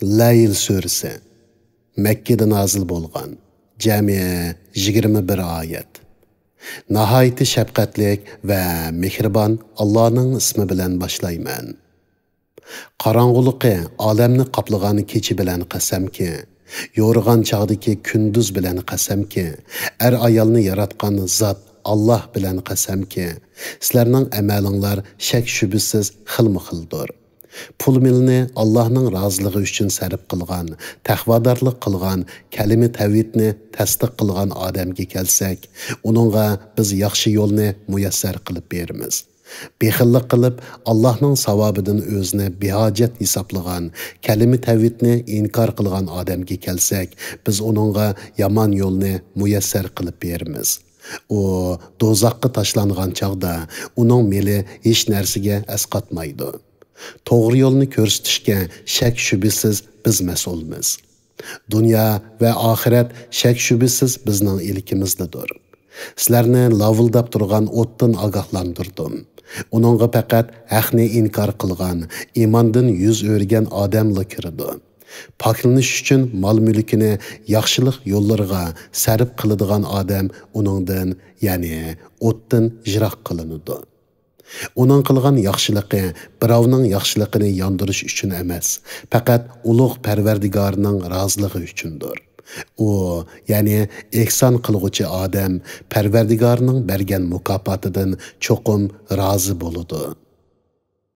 Layl surasi Mekkede nazil bo'lgan. Jami 21 oyat. Nihoyatda shafqatlik va mehribon Allohning ismi bilan boshlayman. Qorong'uliqi olamni qoplagan kecha bilan qasamki, yo'rg'an chog'dagi kunduz bilan qasamki, ayolni yaratgan zot Alloh bilan qasamki, sizlarning amalinglar shak shubisiz xilma-xildir. Pul milni Allah'ның razılığı üçün sərf qılğan, təqvadarlıq qılğan, kəlimi təvhidni təsdiq qılğan adamga kelsak, onunğa biz yaxşı yolni muyassar qılıb berimiz. Bexillik qılıb Allah'ның savabıdan özünü behacət hisablığan, kəlimi təvhidni inkar qılğan adamga kelsak, biz onunğa yaman yolni muyassar qılıb berimiz. O dozaqqa taşlanğan çağda onun meli heç narsiga asqatmaydı. Toğru yolunu ko'rsatishga shak shubisiz biz mas'ulmiz. Dunyo va oxirat shak shubisiz bizning ilkimizdadir. Sizlarni lavildab turgan o'tdan ogohlantirdim. Uningga faqat haqni inkor qilgan, iymondan yuz o'rgan odamlar kirdi. Paklanish uchun mol-mulkini yaxshilik yo'llariga sarf qiladigan odam uningdan, ya'ni o'tdan jiroq qilinadi. Onun qilgan yaxshiligi birovning yaxshiligini yondirish uchun emas, faqat ulug' Parvardigorning roziligi uchundir. U, ya'ni ehson qilguvchi odam Parvardigorning bergan mukofotidan cho'qim rozi bo'ladi.